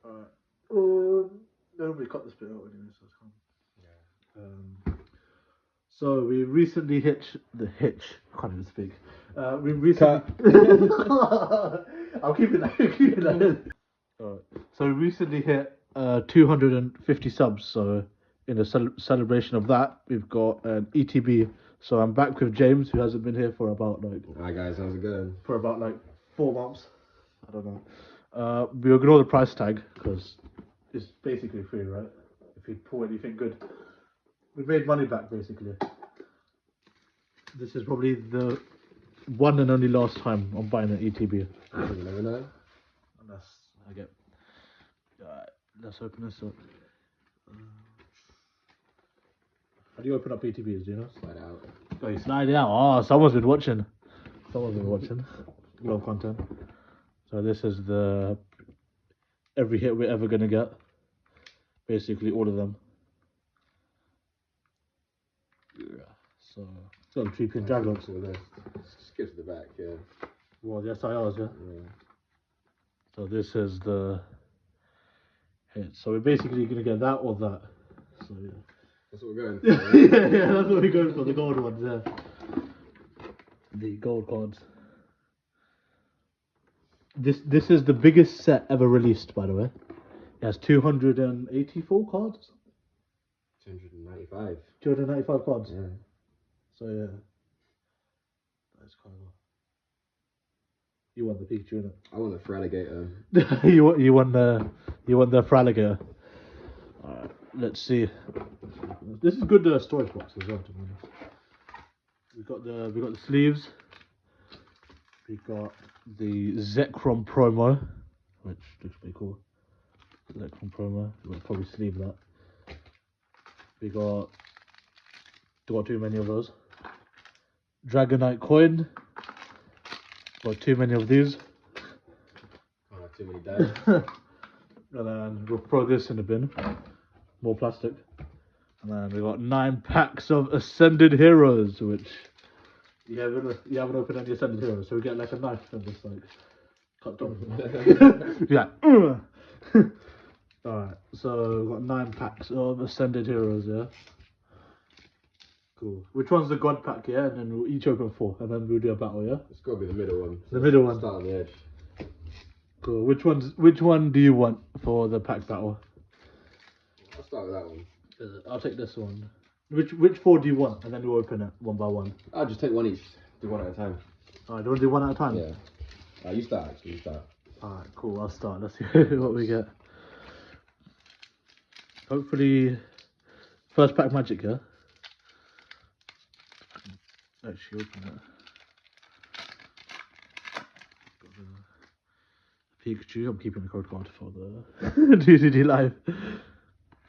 Alright. Then we cut this bit out anyway, so it's fine. So we recently hitched the hitch. I can't even speak. We recently. I'll keep it that. Keep it that. Alright. So we recently hit 250 subs. So in a celebration of that, we've got an ETB. So I'm back with James, who hasn't been here for about like. Hi guys, how's it going? For about like 4 months. I don't know. We ignore the price tag because it's basically free, right? If you pull anything good, we made money back basically. This is probably the one and only last time I'm buying an ETB. You never know. Unless I get. Let's open this up. How do you open up ETBs? Do you know? Slide out. Oh, you slide it out. Oh, someone's been watching. Someone's been watching. A lot of content. So this is the every hit we're ever gonna get. Basically all of them. Yeah. So got the 3-pin drag locks. Just get to the back, yeah. Well, the SIRs, yeah. So this is the hit. So we're basically gonna get that or that. So yeah. That's what we're going for. Yeah, that's what we're going for. The gold ones, yeah. The gold cards. This is the biggest set ever released, by the way. It has 284 cards. 295. 295 cards. Yeah. So yeah. That's kind of. You want the Pikachu, innit? I want the Fraligator. you want the Fraligator. Alright, let's see. This is good storage box as well, to be honest. We got the sleeves. We got the Zekrom promo, which looks pretty cool. Zekrom promo. We'll probably sleeve that. We got too many of those. Dragonite coin. Got too many of these. Can't have too many days. And then we'll throw this in the bin. More plastic. And then we got 9 packs of Ascended Heroes, which you haven't opened any Ascended Heroes, so we get like a knife and just like cut them. Yeah. Alright, so we've got 9 packs of Ascended Heroes, yeah. Cool. Which one's the God pack, yeah? And then we'll each open 4, and then we'll do a battle, yeah? It's got to be the middle one. The middle one. Start on the edge. Cool. Which one do you want for the pack battle? I'll start with that one. I'll take this one. Which 4 do you want? And then we'll open it one by one. I'll just take one each. Do one at a time. Alright, do you want to do one at a time? Yeah. You start, actually. You start. Alright, cool. I'll start. Let's see what we get. Hopefully, first pack magic, yeah? Actually, open it. Got the Pikachu. I'm keeping the code card for the DDD live.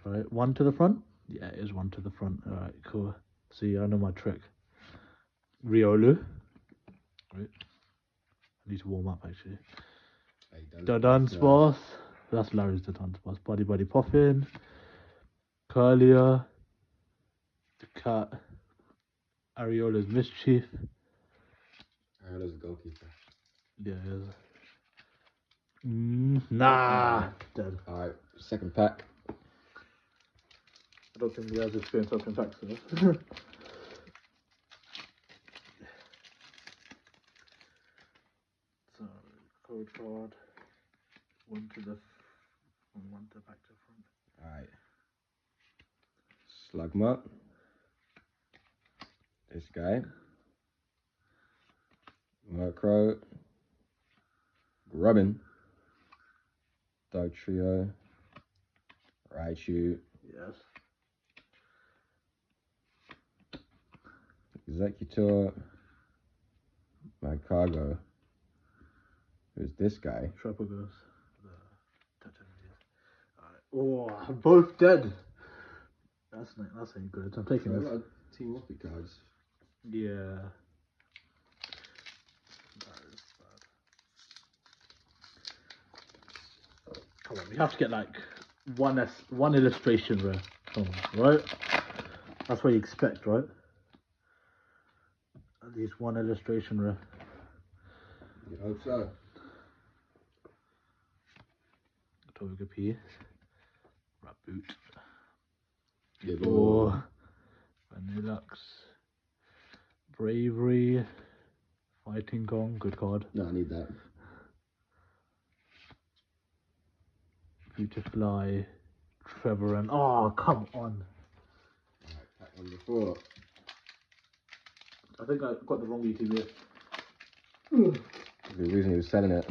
Right, 1 to the front. Yeah, it is 1 to the front. Alright, cool. See, I know my trick. Riolu. Right. I need to warm up actually. The Dunsparce. That's Larry's the Dunsparce. Buddy Poffin. Curlia. The cat. Ariola's Mischief. Ariola's a goalkeeper. Yeah, he is. Nah. Dead. Alright, second pack. I don't think he has experience opening packs though. So, code card. 1 to the back to front. Alright. Slugma. This guy. Murkrow. Grubbin. Dog Trio. Raichu. Yes. Executor. Magcargo. Who's this guy? Tropogos. Alright. Oh, both dead. That ain't good. I'm taking this. Team Rocket cards. Yeah. That is bad. Come on, we have to get like one illustration rare. Come on, right? That's what you expect, right? At least 1 illustration rare. You hope so. Togepi. Raboot. Good Or Vanillux. Bravery. Fighting Gong, good card. No, I need that. Beautifly. Trevor and oh, come on. Alright, pack number 4. I think I got the wrong ETB. The reason he was selling it.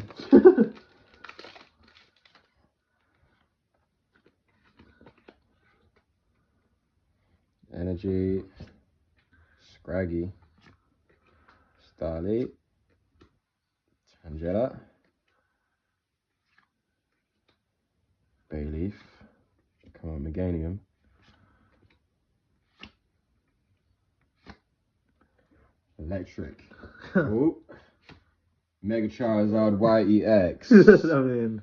Energy. Scraggy. Starly. Tangela. Bayleaf. Come on, Meganium. Electric. Oh. Mega Charizard YEX. I mean,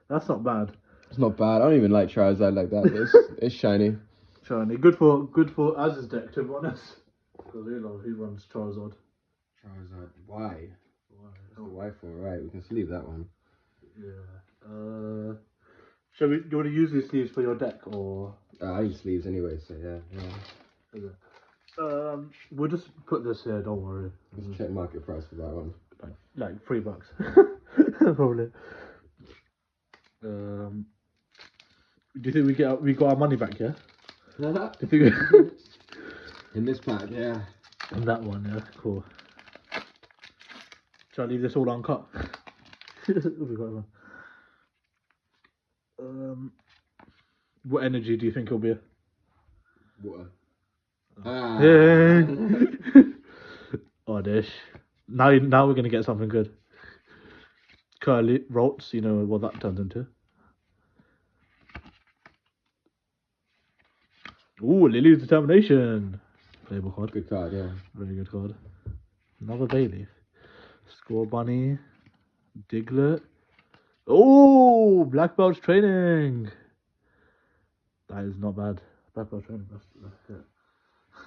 that's not bad. It's not bad. I don't even like Charizard like that. But it's shiny. Shiny. Good for Az's deck, to be honest. Because he runs Charizard. Charizard Y. What's the Y for? Right, we can sleeve that one. Yeah. Do you want to use these sleeves for your deck or? I need sleeves anyway, so yeah. We'll just put this here. Don't worry. Let's check market price for that one. Like $3, probably. Do you think we got our money back? Yeah. Do you think In this pack, yeah. in that one? Yeah, cool. Shall I leave this all uncut? It'll be quite fun. What energy do you think it'll be? Water. Yeah. Oddish. Now we're gonna get something good. Curly Rolts, you know what that turns into. Ooh, Lily's Determination. Playable card. Good card, yeah. Very good card. Another Bayleaf. Score Bunny. Diglett. Oh, Black Belt's Training. That is not bad. Black Belt's Training. That's it.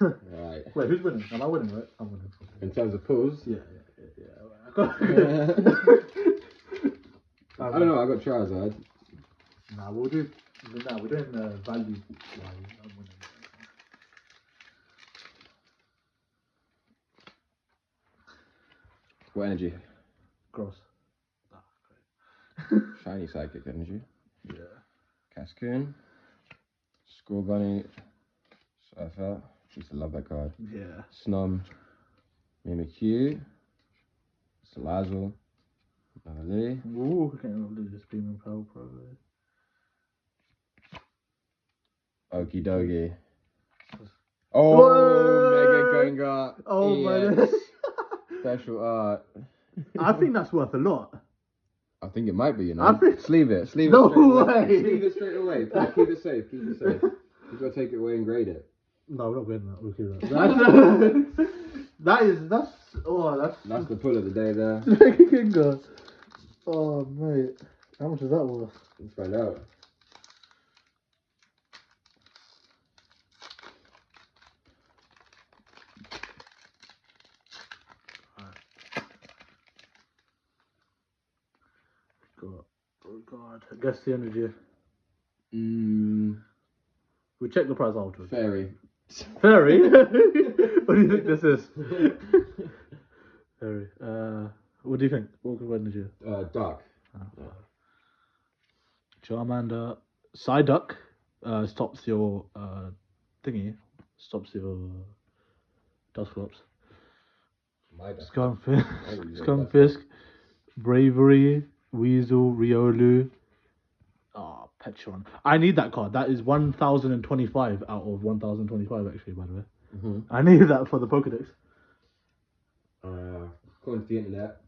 Right. Wait, who's winning? Am I winning, right? I'm winning. In terms of pulls? Yeah. I don't know, I got Charizard. Nah, we're doing value. Yeah, I'm winning. What energy? Gross. Shiny Psychic energy. Yeah. Cascoon. Score Bunny. Surfer. Used to love that card. Yeah. Snom. Mimikyu. Salazzle. Lovely. Ooh, I can't do this premium power probably. Okie dokie. Oh, Mega Gengar. Oh my EX. god. Special art. I think that's worth a lot. I think it might be, you know. I think... Sleeve it. Sleeve No it straight away. way. Sleeve it straight away. Keep it safe. Keep it safe. You've got to take it away and grade it. No, we're not getting that. We'll keep that. That's the pull of the day there. Mega Gengar. Oh mate, how much is that worth? Let's find out. Oh god, guess the energy. Mmm. We check the price afterwards. Fairy. Fairy? What do you think this is? Fairy. What do you think? What energy? Dark. Charmander. Psyduck stops your thingy. Stops your Dusclops. My bad. Scumfisk. Bravery. Weasel. Riolu. Ah, Petron. I need that card. That is 1025 out of 1025 actually, by the way. I need that for the Pokedex. According to the internet,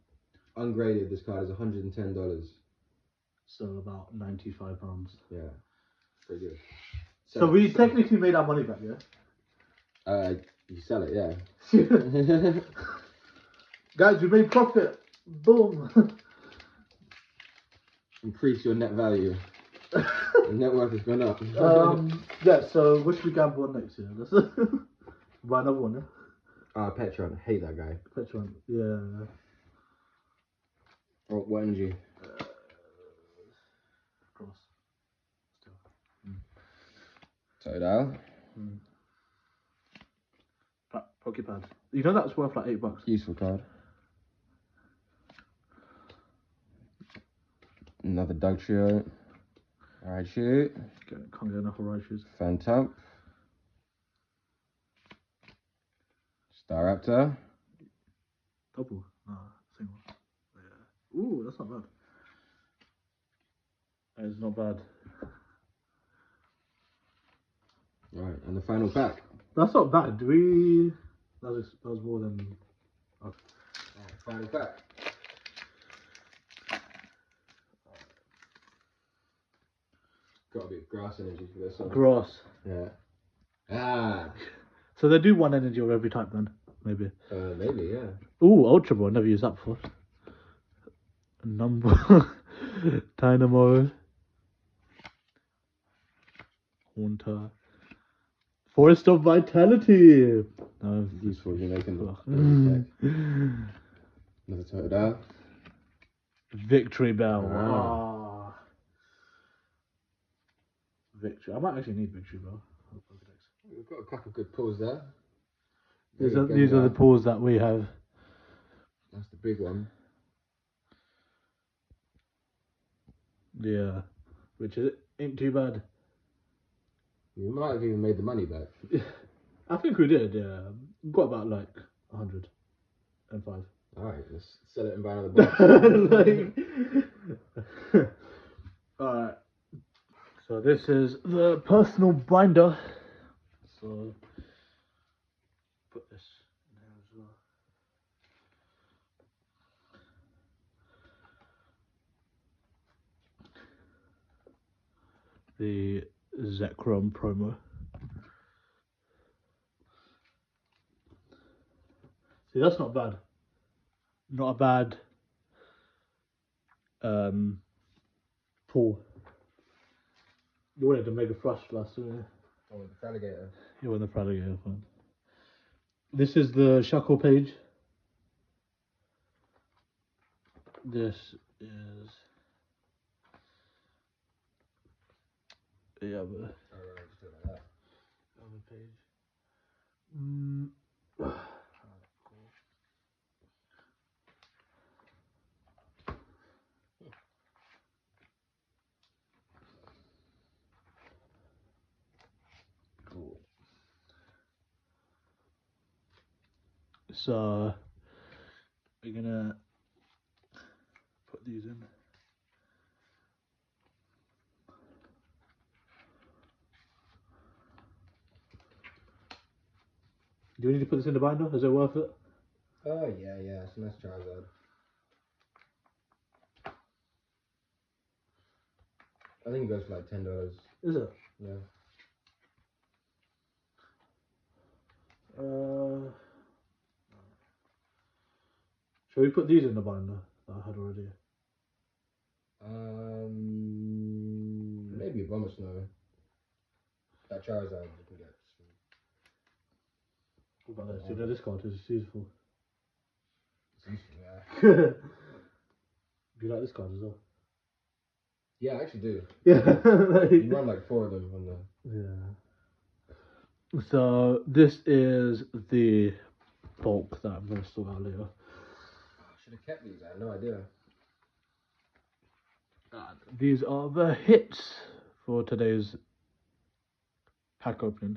ungraded, this card is $110. So about £95. Yeah, pretty good. So we technically made our money back, yeah? You sell it, yeah. Guys, we made profit. Boom. Increase your net value. Your net worth has gone up. Yeah, so what should we gamble on next year? Let's buy another one, yeah? Petron. Hate that guy. Petron, yeah. Oh, what energy? Cross. Total. Pokepad. You know that's worth like $8. Useful card. Another Doug Trio. Alright, shoot. Can't get enough of Raichus. Phantom. Staraptor. Double. No, single. Yeah. Ooh, that's not bad. That is not bad. Right, and the final pack. That's not bad. That was more than. Right, final pack. Got a bit of grass energy for this one. Grass. Yeah. Ah. So they do one energy of every type then, maybe. Maybe, yeah. Ooh, Ultra Ball. Never used that before. Number. Dynamo. Haunter. Forest of Vitality. No, Useful if you're making Mm. another Total. Victory Bell. Ah. Victory. I might actually need Victory Bell. We've got a couple of good pulls there. These are the pulls that we have. That's the big one. Yeah. Which ain't too bad. You might have even made the money back. I think we did, yeah. We got about like 105. Alright, let's sell it and buy another box. Alright. So this is the personal binder. So put this in there as well. The Zekrom promo. See, that's not bad. Not a bad pull. You wanted the Mega Flush last, didn't you? Oh, with the Fraligator. You want the Fraligator one. This is the Shuckle page. This is the other. Alright, just do it like that. Other page. Cool. So we're gonna put these in. Do we need to put this in the binder? Is it worth it? Oh, yeah, it's a nice Charizard. I think it goes for like $10. Is it? Yeah. Shall we put these in the binder that I had already? Maybe a Bomber Snow. That Charizard you can get. What about this? You know this card is useful. It's useful, yeah. Do you like this card as well? Yeah, I actually do. Yeah. You run like 4 of them on the. Yeah. So this is the bulk that I'm going to sort out later. I should have kept these. I had no idea. And these are the hits for today's pack opening.